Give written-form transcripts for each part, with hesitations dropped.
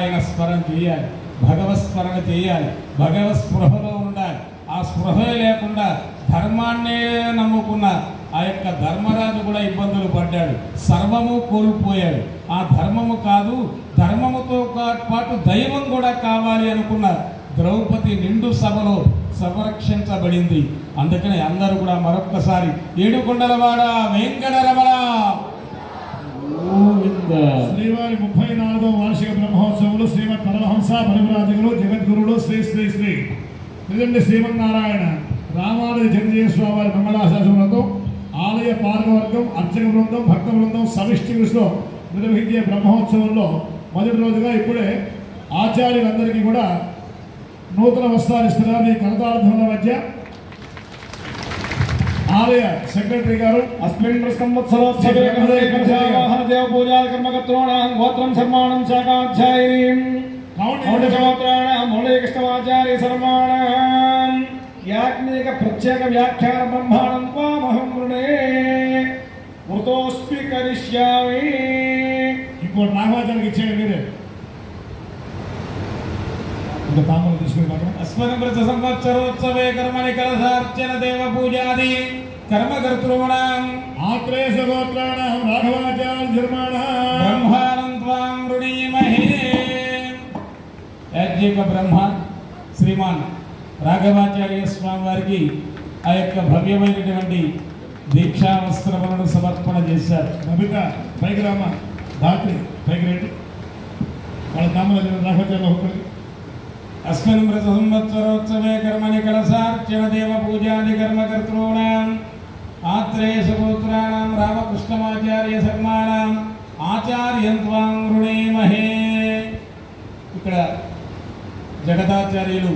నారాయణ స్మరణ చేయాలి, భగవత్ స్మరణ చేయాలి, భగవత్ స్పృహలో ఉండాలి. ఆ స్పృహ లేకుండా ధర్మాన్నే నమ్ముకున్న ఆ యొక్క ధర్మరాజు కూడా ఇబ్బందులు పడ్డాడు, సర్వము కోల్పోయాడు. ఆ ధర్మము కాదు, ధర్మముతో పాటు దైవం కూడా కావాలి అనుకున్న ద్రౌపది నిండు సభలో సంరక్షించబడింది. అందుకని అందరూ కూడా మరొక్కసారి ఏడుకొండలవాడ వెంకటరమణ శ్రీవారి 34వ వార్షిక బ్రహ్మోత్సవంలో శ్రీమద్ పరమహంస పరివ్రాజకులు జగద్గురుడు శ్రీ శ్రీ శ్రీ త్రిదండి శ్రీమన్నారాయణ రామానుజ జగదీయ స్వామి వారి మంగళాశాసనలతో ఆలయ పాలకవర్గం, అర్చక బృందం, భక్త బృందం సమిష్టి కృషితో నిర్వహించే బ్రహ్మోత్సవంలో మొదటి రోజుగా ఇప్పుడే ఆచార్యులందరికీ కూడా నూతన వస్త్రాలు ఇస్తున్నారు. ఈ కరతాళధ్వనుల మధ్య ఆలయ సెక్రటరీ గారు అస్మిన్ సంవత్సరోత్సవే కర్మదేవాహన దేవ పూజా కర్మకర్తॄణాం గోత్రం సర్మాణం శాఖాధ్యాయినీం కౌండగోత్రాణాం మౌళికృష్ణమాచార్య సర్మాణాం యాజ్ఞిక ప్రత్యేక వ్యాఖ్యాన బ్రహ్మాణం త్వామహం వృణే మృతోస్మి కరిష్యామి. ఇప్పుడు నామాచారికి ఇచ్చేయండి మీరే. ఇంకా తామలు తీసుకుని అస్మృత సంవత్సరోత్సవే కర్మని కలశార్చన దేవ పూజాది కర్మకర్తॄణాం ఆత్రేయ గోత్రాణాం రాఘవాచార్య ధర్మాణాం బ్రహ్మాణం త్వాం వృణీమహే. యాజ్ఞిక బ్రహ్మ శ్రీమాన్ రాఘవాచార్య స్వామి వారికి ఆ యొక్క భవ్యమైనటువంటి దీక్షా వస్త్రములను సమర్పణ చేశారు. నబిత పైకి రామ, ధాత్రి పైకి రండి. వాళ్ళ తామల రాఘవాచార్య ఒకటి అస్మిన్ మృత సంవత్సరోత్సవే కర్మని కలశార్చన దేవ పూజాది కర్మకర్తॄణాం ఆత్రేయ గోత్రాణాం రామకృష్ణమాచార్య శర్మాణాం ఆచార్యం త్వాం వృణీమహే. ఇక్కడ జగదాచార్యులు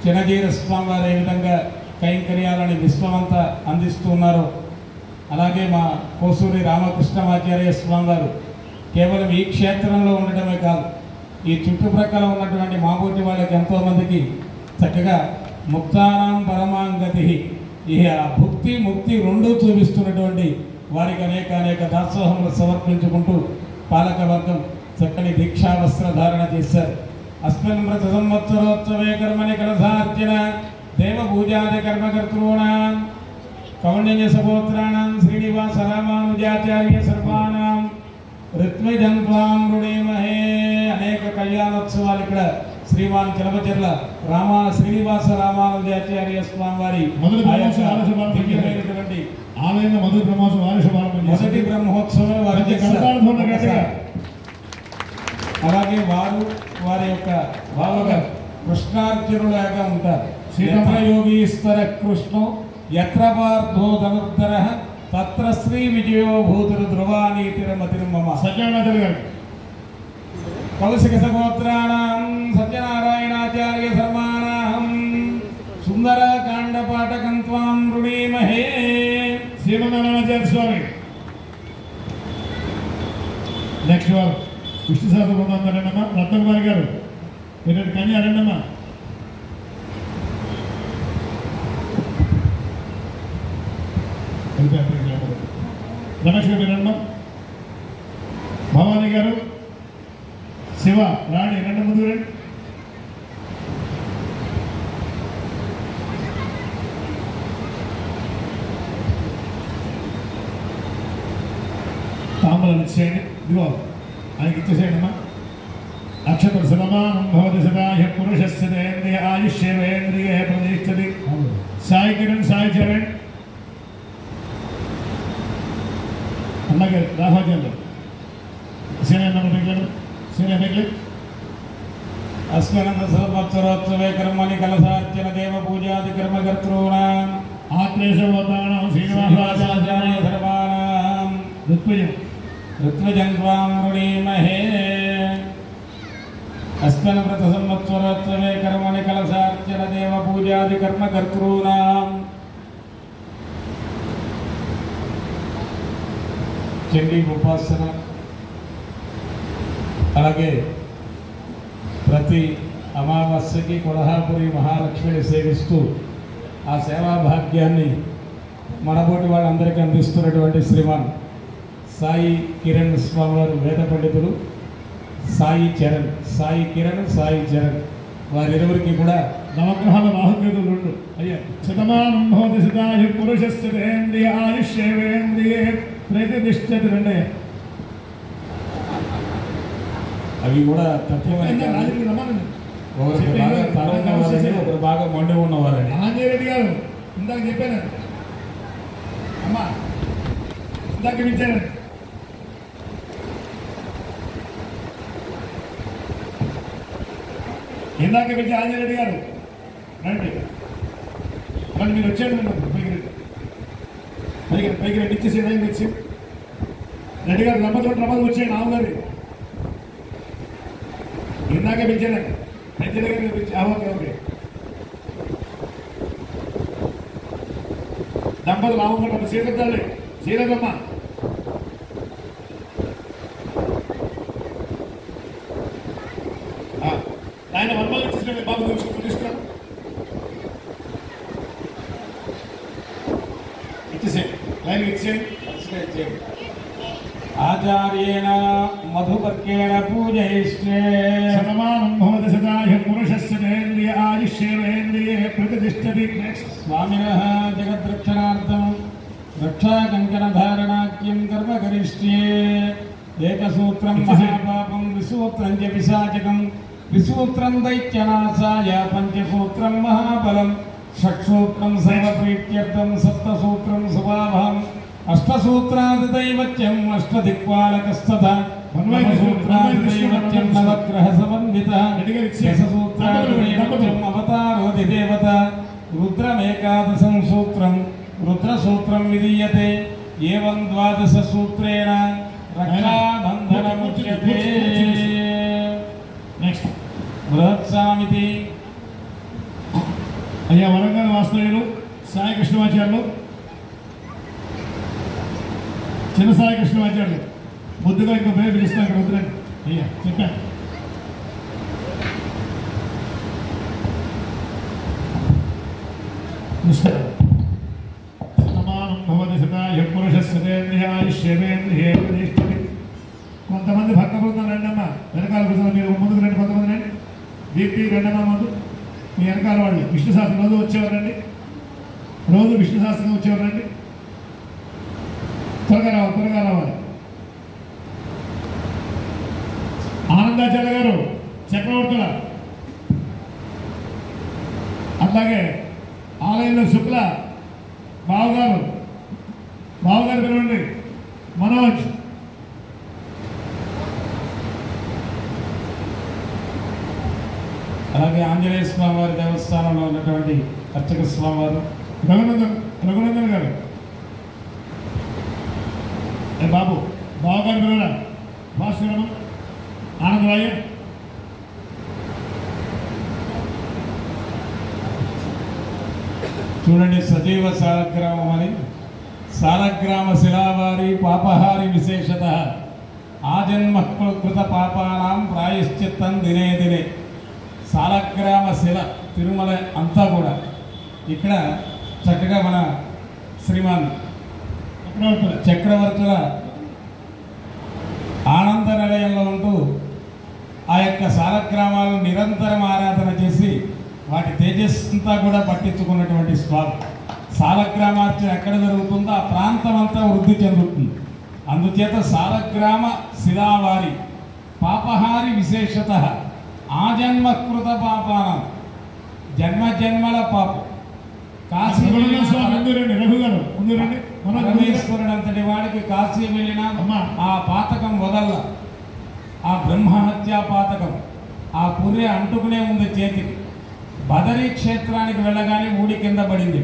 చినజీర స్వామి వారు ఏ విధంగా కైంకర్యాలని విశ్వమంతా అందిస్తున్నారో అలాగే మా కోసూరి రామకృష్ణమాచార్య స్వామి వారు కేవలం ఈ క్షేత్రంలో ఉండటమే కాదు, ఈ చుట్టుప్రక్కల ఉన్నటువంటి మాబోటి వాళ్ళకి ఎంతోమందికి చక్కగా ముక్తానాం పరమాంగతి, ఈ భుక్తి ముక్తి రెండూ చూపిస్తున్నటువంటి వారికి అనేక దాసోహములు సమర్పించుకుంటూ పాలక వర్గం చక్కని దీక్షావస్త్ర ధారణ చేశారు. అస్మిన్ మృత సంవత్సరోత్సవే కర్మని కలశార్చన దేవ పూజాది కర్మకర్తॄణాం కౌండిన్య సగోత్రాణాం శ్రీనివాస రామానుజాచార్య సర్వాణాం ఋత్విజం త్వాం వృణీమహే. అనేక కళ్యాణోత్సవాలు ఇక్కడ శ్రీమాన్ చిలపచెర్ల శ్రీనివాస రామానుజాచార్య స్వామి వారి దివ్యమైనటువంటి ఆలయంలో మొదటి బ్రహ్మోత్సవం మొదటి బ్రహ్మోత్సవం వారి. అలాగే వారి యొక్క బావగా కృష్ణార్జునులాగా ఉంటారు. ఎత్ర యోగీశ్వర కృష్ణో ఎత్ర పార్థో ధనుర్ధర తత్ర శ్రీ విజయో భూతురు ధ్రువానీతిరమతిర్మమ. సత్యనారాయణ గారు కౌశిక సగోత్రాణాం సత్యనారాయణాచార్య శర్మాణాం సుందరకాండ పాఠకం త్వాం వృణీమహే. శ్రీమన్నారాయణాచార్య స్వామి నెక్స్ట్ వారు విష్ణు శాస్త్ర బృందం అరణ్యమ్మ, రత్నకుమారి గారు మీరు కన్య అరణ్యమ్మ, రమేష్ గారు మీరమ్మ, భవానీ గారు, శివ రాణి రెండు ముందు రండి. తాంబూలం ఇచ్చేయండి. ఇదిగో ఆయనకి ఇచ్చేసేయండి అమ్మా. అక్షతులు సమానం భవతి సదాయ పురుషస్యేంద్రియ ఆయుష్యేంద్రియ ప్రతిష్టతి. సాయి కిరణ్, సాయి చరణ్ అన్నగారు రాఘవాచార్య అస్మిన్ సంవత్సరోత్సవే కర్మని కలశార్చన దేవ పూజాది కర్మకర్తॄణాం ఆత్రేయ గోత్రాణాం శ్రీనివాసాచార్య సర్వాణాం ఋత్విజం త్వాం వృణీమహే. అస్మిన్ మృత సంవత్సరోత్సవే కర్మని కలశార్చన దేవ పూజాది కర్మకర్తॄణాం చండీ ఉపాసన, అలాగే ప్రతి అమావాస్యకి కొల్హాపురి మహాలక్ష్మిని సేవిస్తూ ఆ సేవా భాగ్యాన్ని మనబోటి వాళ్ళందరికీ అందిస్తున్నటువంటి శ్రీమాన్ సాయి కిరణ్ స్వామి వారు వేద పండితులు, సాయి చరణ్, సాయి కిరణ్, సాయి చరణ్ వారిరువురికి కూడా నవగ్రహాల రాహుకేతులు రెండు. అయ్యా శతమానం భవతి శతాయు పురుషస్యేంద్రియ ఆయుష్యేంద్రియే ప్రతిష్టతి రెండే. అవి కూడా తత్వమైన ఒకరికి బాగా తల ఉన్నవారని, ఒకరు బాగా మండి ఉన్నవారని. ఆంజనేయ రెడ్డి గారు ఇందాక చెప్పాను అమ్మా, ఇందాక పిలిచాను. ఇందాక పిలిచి ఆంజనేయ రెడ్డి గారు రండి, రండి మీరు వచ్చాడు. పైకి రండి, పైకి రండి, ఇచ్చేసి రండి, ఇచ్చి రెడ్డి గారు రమ్మది వచ్చేయండి. ఆవు గారి ఇందాక పిలిచానండి, పెద్ద దగ్గర పిలిచి. Okay okay. దంపతులు ఆవుకుంటారు. సీరద్దాలి, సీరదమ్మ ఆయన వర్మలు ఇచ్చేసిన బాబు తీసుకున్నాను, ఇచ్చేసేయండి, లైన్కి ఇచ్చేయండి. ఆచార్యేణ మధుపర్కేణ పూజయిష్యే శతమానం భవతి శతాయు పురుషస్యేంద్రియ ఆయుష్యేంద్రియే ప్రతిష్టతి. స్వామినః జగద్రక్షణార్థం రక్షాకంకణధారణాఖ్యం కర్మ కరిష్యే. ఏకసూత్రం మహాపాపం, విసూత్రం చ పిశాచకం, విసూత్రం దైత్యనాశాయ, పంచసూత్రం మహాబలం, షట్సూత్రం సర్వప్రీత్యర్థం, సప్తసూత్రం సుభావం, అష్టసూత్రాదిదైవత్యం, అష్టదిక్పాలకస్తథా, నవసూత్రాదిదైవత్యం, నవగ్రహ సమన్విత, దశసూత్రాదిదైవత్యం, అవతారోధిదేవత, రుద్రమేకాదశం సూత్రం, రుద్రసూత్రం విధీయతే. ఏవం ద్వాదశ సూత్రేణ రక్షాబంధనముచ్యతే. నెక్స్ట్ బృహత్సామితి. అయ్యా వరంగల్ వాస్తవ్యులు సాయి కృష్ణమాచార్యులు, చిన్న సాయి కృష్ణమాచార్యులు, ముద్దుగా ఇంకో పేరు పిలుస్తాను. ఇక్కడ వద్దులండి అయ్యా, చెప్పాను. శతమానం భవతి శతాయు పురుషస్యేంద్రియాయుష్యేంద్రియే ప్రతిష్టతి. కొంతమంది భక్త బృందం రెండమ్మా, వెనకాల బృందం మీరు ముందుకు రండి, కొంతమంది రండి. దీప్తి రెండమ్మా ముందు, మీ వెనకాల వాళ్ళు విష్ణు శాస్త్రం రోజు వచ్చేవారండి, రోజు విష్ణు శాస్త్రం వచ్చేవారండి. త్వరగా రావాలి. ఆనందాచార్య గారు చక్రవర్తుల, అట్లాగే ఆలయంలో శుక్ల బావగారు పిలవండి. మనోజ్, అలాగే ఆంజనేయ స్వామి వారి దేవస్థానంలో ఉన్నటువంటి అర్చక స్వామి వారు రఘునందన్ గారు, బాబు బావగారు పిల్లల భాస్కరమ్మ, ఆనందరాయ, చూడండి సజీవ సాలగ్రామం అని. సాలగ్రామ శిలావారి పాపహారి విశేషత, ఆజన్మ కృత పాపానాం ప్రాయశ్చిత్తం దినే దినే. సాలగ్రామ శిల తిరుమల అంతా కూడా ఇక్కడ చక్కగా మన శ్రీమాన్ చక్రవర్తుల ఆనంద నిలయంలో ఉంటూ ఆ యొక్క సాలగ్రామాలను నిరంతరం ఆరాధన చేసి వాటి తేజస్సంతా కూడా పట్టించుకున్నటువంటి స్వామి. సాలగ్రామార్చన ఎక్కడ జరుగుతుందో ఆ ప్రాంతం అంతా వృద్ధి చెందుతుంది. అందుచేత సాలగ్రామ శిలావారి పాపహారి విశేషత, ఆజన్మకృత పాపానం, జన్మజన్మల పాపం. కాశీ పరమేశ్వరుడు అంతటి వాడికి కాశీ వెళ్ళినా ఆ పాతకం వదల్ల, ఆ బ్రహ్మహత్యా పాతకం ఆ పుర్రె అంటుకునే ఉంది చేతికి. బదరీ క్షేత్రానికి వెళ్ళగానే ఊడి కింద పడింది,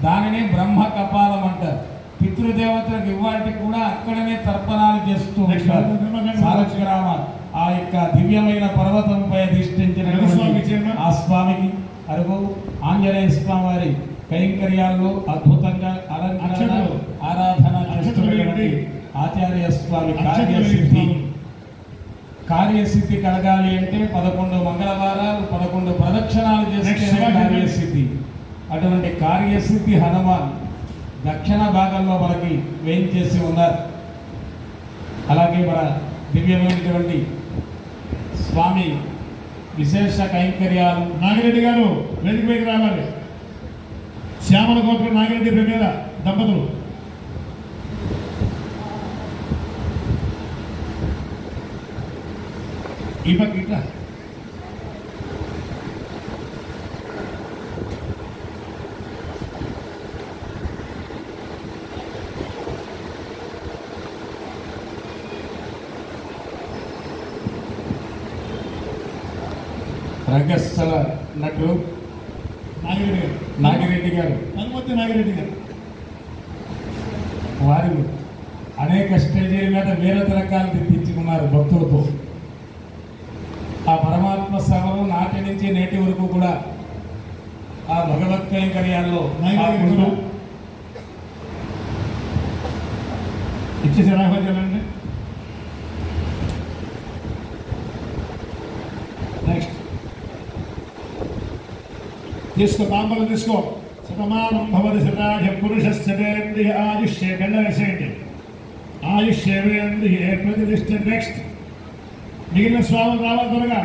దానిని బ్రహ్మ కపాలం అంటారు. పితృదేవతలకు ఇవాటికి కూడా అక్కడనే తర్పణాలు చేస్తూ ఉంటారు. సాలగ్రామ ఆ యొక్క దివ్యమైన పర్వతంపై అధిష్ఠించిన ఆ స్వామికి అరుగు ఆంజనేయ స్వామి వారి కైంకర్యాల్లో అద్భుతంగా అలంకరణ ఆరాధన చేస్తున్నటువంటి ఆచార్య స్వామి కార్యసిద్ధి కలగాలి అంటే 11 మంగళవారాలు 11 ప్రదక్షిణాలు చేస్తే కార్యసిద్ధి. అటువంటి కార్యసిద్ధి హనుమాన్ దక్షిణ భాగంలో మనకి వేయించేసి ఉన్నారు. అలాగే మన దివ్యమైనటువంటి స్వామి విశేష కైంకర్యాలు. నాగిరెడ్డి గారు వేదిక పైకి రావాలి. శ్యామల గోత్రం నాగిరెడ్డి మీద దంపతులు. ఈ పక్క ఇట్లా రంగస్థల నటులు నాగిరెడ్డి గారు హనుమతి నాగిరెడ్డి గారు వారు అనేక స్టేజీల మీద వీర తిలకాలు తెప్పించుకున్నారు భక్తులతో. ఆ పరమాత్మ సేవలు నాటి నుంచి నేటి వరకు కూడా ఆ భగవత్ కైంకర్యాల్లో ఇచ్చేసి రాఘవేంద్రండి. నెక్స్ట్ తీసుకో, తాంబరం తీసుకో. శతమానం భవతి శతాజ పురుషస్యేంద్రియ ఆయుష్యే గండ వేసేయండి. ఆయుష్యేంద్రియ ప్రతిష్ఠ. నెక్స్ట్ మిగిలిన స్వాములు రావాలి త్వరగా.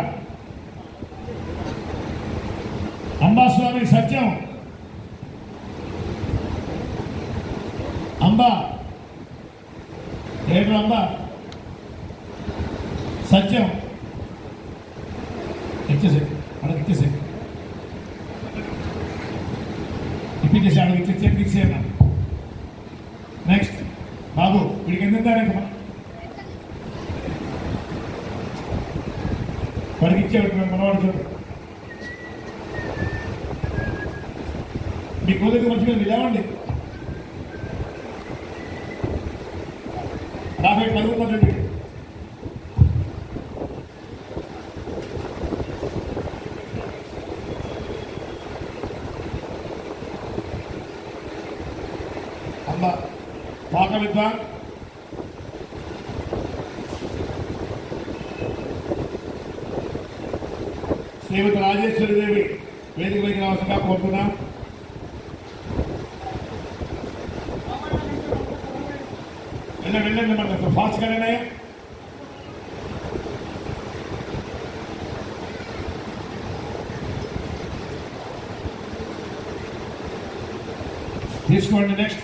అంబాస్వామి సత్యం, అంబా ఏడు, అంబా సత్యం ఇచ్చేసే, అక్కడికి ఇచ్చేసే, ఇప్పించేసి అక్కడికి ఇచ్చేసి ఇచ్చేయన్నా. నెక్స్ట్ బాబు వీడికి ఎందుకు వాడికి ఇచ్చేవాడు మనవాడు చూడు. మీ కోరిక మంచిగా లేవండి. 50 పరుగుతుందండి. అమ్మ పాక విద్వాన్ శ్రీమతి రాజేశ్వరిదేవి వేదిక పైకి రావాల్సిందిగా కోరుతున్నాం. వెళ్ళండి మన ఫాస్ట్గా వెళ్ళాయి. తీసుకోండి. నెక్స్ట్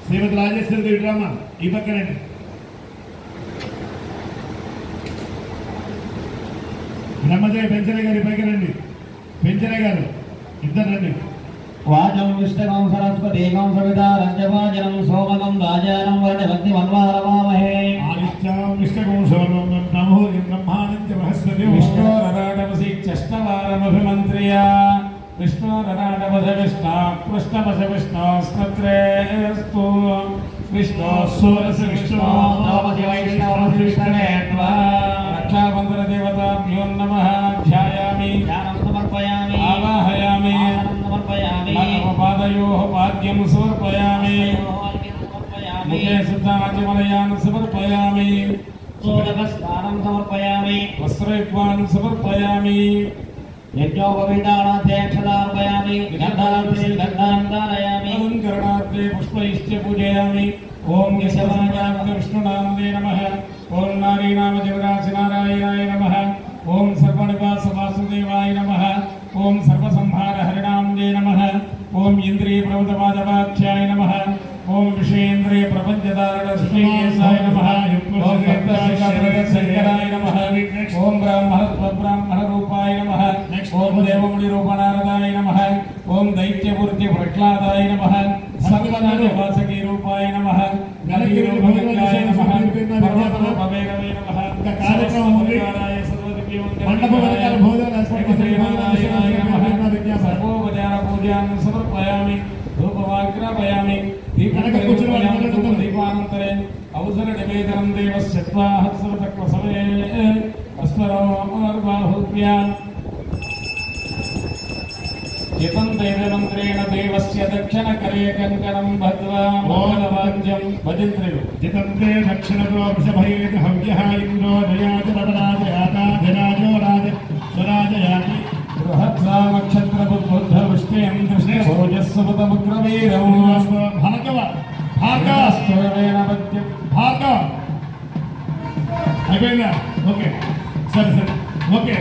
శ్రీమతి రాజేశ్వరిదేవి డ్రామా ఈ పక్కనండి. బ్రహ్మదేవి పెంచరే గారి పైకి రండి. పెంచరే గారు ఇద్దరు రండి. వాచం విష్ణుకం సరస్వతీకం సవితారం జపాజనం సోమకం రాజానం వర్ణవతి మన్వారవామహే. ఆదిత్యాం విష్ణుకం సౌరవం నమో బ్రహ్మాణం చ బృహస్పతి. విష్ణోరరాటవసి చష్టవారమభిమంత్రియ విష్ణోరరాటవస విష్ణు కృష్ణవస విష్ణు స్మత్రేస్తు విష్ణు సూరస విష్ణు నమసి వైష్ణవసి విష్ణవే త్వా. రక్షాబంధన దేవతాభ్యో నమః. ధ్యాయామి, ధ్యానం సమర్పయామి, ఆవాహయామి, సమర్పయామి, పాదయోః పాద్యం సమర్పయామి, ముఖే శుద్ధాచమలయాన్ సమర్పయామి, సోదకస్నానం సమర్పయామి, వస్త్రయుగ్మాన్ సమర్పయామి, యజ్ఞోపవీతానాధ్యక్షదార్పయామి, గంధాంతారయామి, అలంకరణార్థే పుష్పైశ్చ పూజయామి. ఓం యశవాజాంగ విష్ణునామదే నమః. ఓం నారీనామ జవరాసి నారాయణాయ నమః. ఓం సర్వనివాస వాసుదేవాయ నమః. ఓం సర్వసంహార హరినామదే నమః. ఓం ఇంద్రియ ప్రవృతమాధవాఖ్యాయ నమః. ఓం విషయేంద్రియ ప్రపంచదారణ శ్రీయేశాయ నమః. ఓం శంకరాయ నమః. ఓం బ్రాహ్మణ రూపాయ నమః. ఓం దేవముడి రూపనారదాయ నమః. ఓం దైత్యమూర్తి ప్రహ్లాదాయ నమః. సర్వనారవాసకీ రూపాయ నమః. గణగిరిరూపలింగాయ నమః. పర్వతరూపవేగవే నమః. కార్యక్రమమురాయ సర్వదివ్యమంగళాయ నమః. సర్వోపచార పూజాన్ సమర్పయామి. ధూపమాగ్రాపయామి. దీపానంతరే అవసర నివేదనం దేవస్యత్వాహత్సవతక్వసవే అస్మరోర్బాహుభ్యాం. చితం దైవమంత్రేణ దేవస్య దక్షిణకరే కంకణం బద్ధ్వా మంగళవాద్యం భజంత్రిలు. జితంతే దక్షిణతో వృషభయేతి హవ్యః ఇంద్రో జయాజ నటరాజయాతాజరాజో రాజ స్వరాజయాతి. బృహత్సామక్షత్ర బుద్ధ వృష్టియం దృష్టిభోజస్సుపతముగ్రవీరం. భార్గవ భార్గవ స్తోరేణ పద్యం. భార్గవ అయిపోయిందా? ఓకే సరే సరే. ఓకే